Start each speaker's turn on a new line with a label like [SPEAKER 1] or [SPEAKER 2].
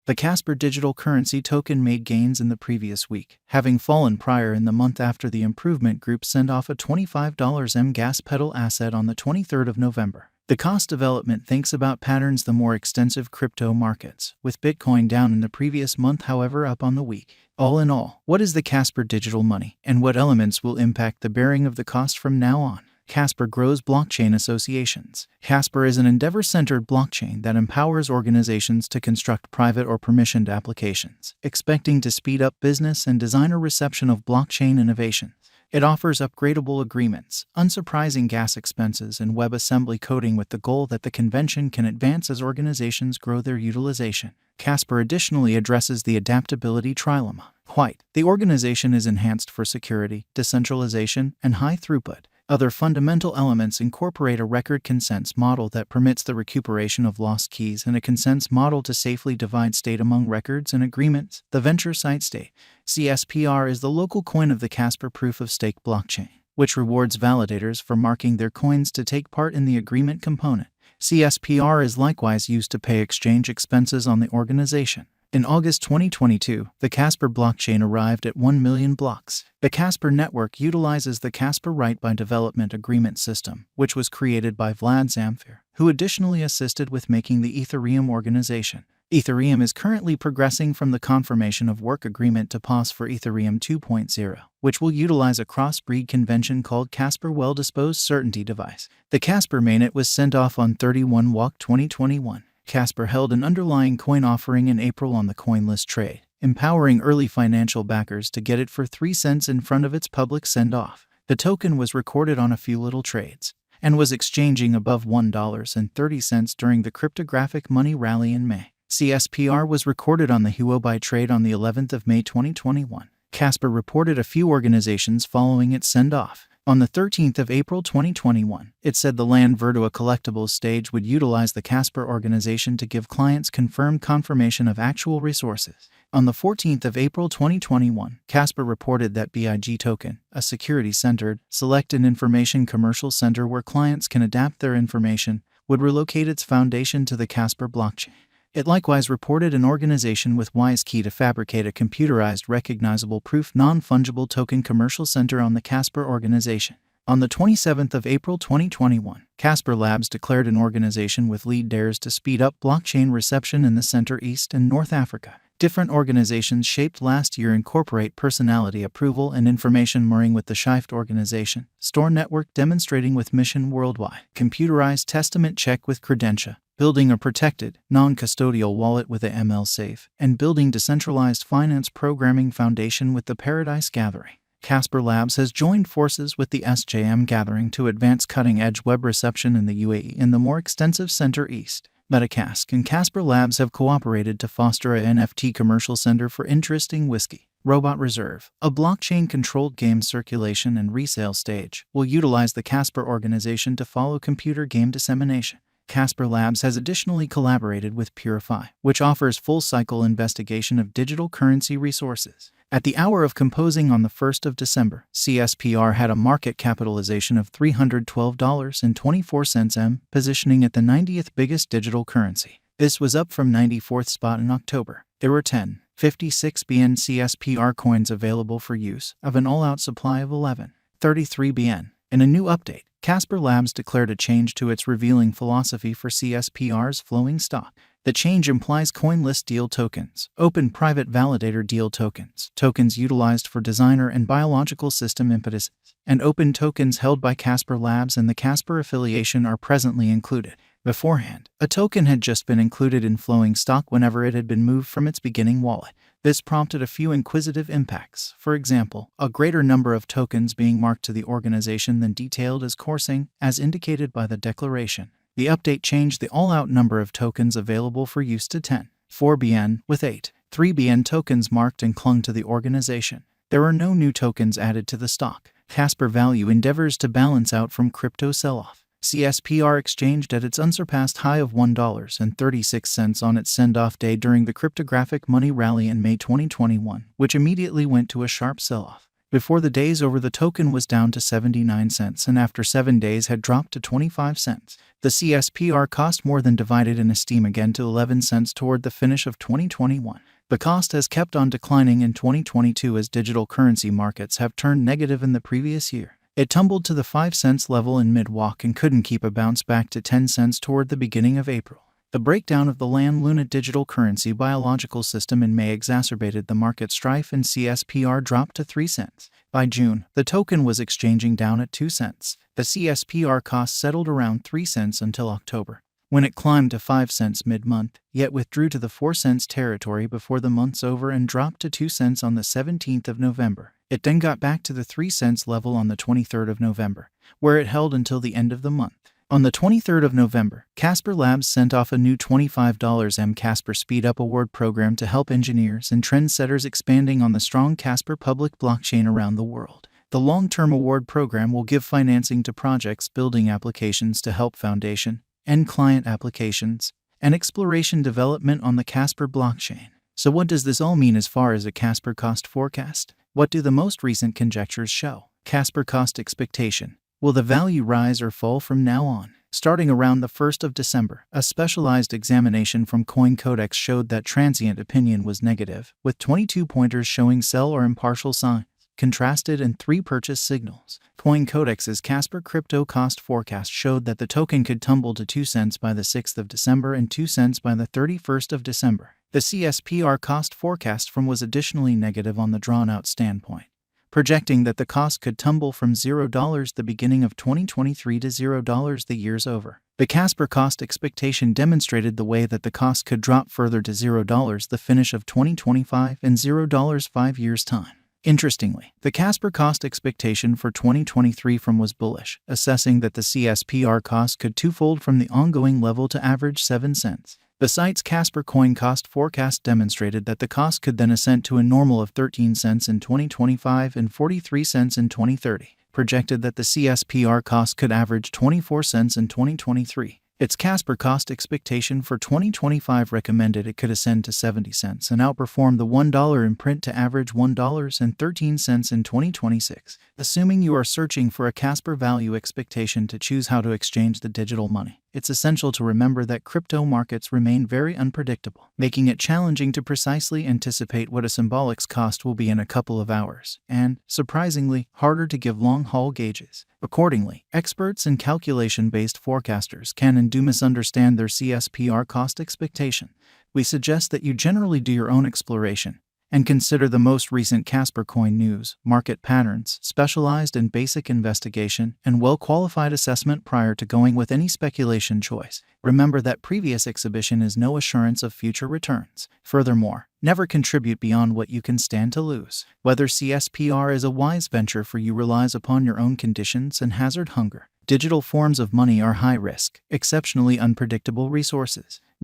[SPEAKER 1] The CASPER digital currency token made gains in the previous week, having fallen prior in the month after the improvement group sent off a $25 gas pedal asset on the 23rd of November. The cost development thinks about patterns the more extensive crypto markets, with Bitcoin down in the previous month, however up on the week. All in all, what is the CASPER digital money, and what elements will impact the bearing of the cost from now on? CASPER grows blockchain associations. CASPER is an endeavor-centered blockchain that empowers organizations to construct private or permissioned applications, expecting to speed up business and designer reception of blockchain innovations. It offers upgradable agreements, unsurprising gas expenses, and WebAssembly coding with the goal that the convention can advance as organizations grow their utilization. CASPER additionally addresses the adaptability trilemma. White. The organization is enhanced for security, decentralization, and high throughput. Other fundamental elements incorporate a record consents model that permits the recuperation of lost keys and a consents model to safely divide state among records and agreements. The venture site state. CSPR is the local coin of the CASPER proof-of-stake blockchain, which rewards validators for marking their coins to take part in the agreement component. CSPR is likewise used to pay exchange expenses on the organization. In August 2022, the CASPER blockchain arrived at 1 million blocks. The CASPER network utilizes the CASPER Right by Development Agreement system, which was created by Vlad Zamfir, who additionally assisted with making the Ethereum organization. Ethereum is currently progressing from the confirmation of work agreement to POS for Ethereum 2.0, which will utilize a cross-breed convention called CASPER Well-Disposed Certainty Device. The CASPER mainnet was sent off on 31 Walk 2021. CASPER held an underlying coin offering in April on the CoinList trade, empowering early financial backers to get it for 3 cents in front of its public send-off. The token was recorded on a few little trades, and was exchanging above $1.30 during the cryptographic money rally in May. CSPR was recorded on the Huobi trade on the 11th of May 2021. CASPER reported a few organizations following its send-off. On the 13th of April 2021, it said the Land Verdua collectibles stage would utilize the CASPER organization to give clients confirmed confirmation of actual resources. On the 14th of April 2021, CASPER reported that BIG Token, a security-centered, select and information commercial center where clients can adapt their information, would relocate its foundation to the CASPER blockchain. It likewise reported an organization with WiseKey to fabricate a computerized recognizable proof non-fungible token commercial center on the CASPER organization. On the 27th of April 2021, CASPER Labs declared an organization with lead dares to speed up blockchain reception in the Center East and North Africa. Different organizations shaped last year incorporate personality approval and information mirroring with the Shift organization, Store Network demonstrating with Mission Worldwide, computerized testament check with Credentia, building a protected, non-custodial wallet with a ML-Safe, and building decentralized finance programming foundation with the Paradise Gathering. CASPER Labs has joined forces with the SJM Gathering to advance cutting-edge web reception in the UAE and the more extensive Center East. Metacask and CASPER Labs have cooperated to foster a NFT commercial center for Interesting Whiskey. Robot Reserve, a blockchain-controlled game circulation and resale stage, will utilize the CASPER organization to follow computer game dissemination. CASPER Labs has additionally collaborated with Purify, which offers full-cycle investigation of digital currency resources. At the hour of composing on the 1st of December, CSPR had a market capitalization of $312.24 positioning at the 90th biggest digital currency. This was up from 94th spot in October. There were 10.56 BN CSPR coins available for use, of an all-out supply of 11.33 BN. In a new update, CASPER Labs declared a change to its revealing philosophy for CSPR's flowing stock. The change implies CoinList deal tokens, open private validator deal tokens, tokens utilized for designer and biological system impetuses, and open tokens held by CASPER Labs and the CASPER affiliation are presently included. Beforehand, a token had just been included in flowing stock whenever it had been moved from its beginning wallet. This prompted a few inquisitive impacts, for example, a greater number of tokens being marked to the organization than detailed as coursing, as indicated by the declaration. The update changed the all-out number of tokens available for use to 10.4 BN, with 8.3 BN tokens marked and clung to the organization. There are no new tokens added to the stock. CASPER Value endeavors to balance out from crypto sell-off. CSPR exchanged at its unsurpassed high of $1.36 on its send-off day during the cryptographic money rally in May 2021, which immediately went to a sharp sell-off. Before the day's over, the token was down to 79 cents and after 7 days had dropped to 25 cents. The CSPR cost more than divided in esteem again to 11 cents toward the finish of 2021. The cost has kept on declining in 2022 as digital currency markets have turned negative in the previous year. It tumbled to the 5 cents level in mid-walk and couldn't keep a bounce back to 10 cents toward the beginning of April. The breakdown of the Luna digital currency biological system in May exacerbated the market strife and CSPR dropped to 3 cents. By June, the token was exchanging down at 2 cents. The CSPR cost settled around 3 cents until October, when it climbed to 5 cents mid-month, yet withdrew to the 4 cents territory before the month's over and dropped to 2 cents on the 17th of November. It then got back to the 3 cents level on the 23rd of November, where it held until the end of the month. On the 23rd of November, CASPER Labs sent off a new $25 CASPER Speed Up Award program to help engineers and trendsetters expanding on the strong CASPER public blockchain around the world. The long-term award program will give financing to projects building applications to help foundation, end client applications, and exploration development on the CASPER blockchain. So what does this all mean as far as a CASPER cost forecast? What do the most recent conjectures show? CASPER cost expectation. Will the value rise or fall from now on? Starting around the 1st of December, a specialized examination from CoinCodex showed that transient opinion was negative, with 22 pointers showing sell or impartial signs, contrasted and 3 purchase signals. CoinCodex's CASPER crypto cost forecast showed that the token could tumble to 2 cents by the 6th of December and 2 cents by the 31st of December. The CSPR cost forecast from was additionally negative on the drawn-out standpoint, projecting that the cost could tumble from $0 the beginning of 2023 to $0 the years over. The CASPER cost expectation demonstrated the way that the cost could drop further to $0 the finish of 2025 and $0 5 years' time. Interestingly, the CASPER cost expectation for 2023 from was bullish, assessing that the CSPR cost could twofold from the ongoing level to average 7 cents. The site's CASPER coin cost forecast demonstrated that the cost could then ascend to a normal of 13 cents in 2025 and 43 cents in 2030, projected that the CSPR cost could average 24 cents in 2023. Its CASPER cost expectation for 2025 recommended it could ascend to 70 cents and outperform the $1 imprint to average $1.13 in 2026. Assuming you are searching for a CASPER value expectation to choose how to exchange the digital money, it's essential to remember that crypto markets remain very unpredictable, making it challenging to precisely anticipate what a symbolic's cost will be in a couple of hours, and, surprisingly, harder to give long-haul gauges. Accordingly, experts and calculation-based forecasters can and do misunderstand their CSPR cost expectation. We suggest that you generally do your own exploration and consider the most recent CASPER coin news, market patterns, specialized and basic investigation, and well-qualified assessment prior to going with any speculation choice. Remember that previous exhibition is no assurance of future returns. Furthermore, never contribute beyond what you can stand to lose. Whether CSPR is a wise venture for you relies upon your own conditions and hazard hunger. Digital forms of money are high-risk, exceptionally unpredictable resources.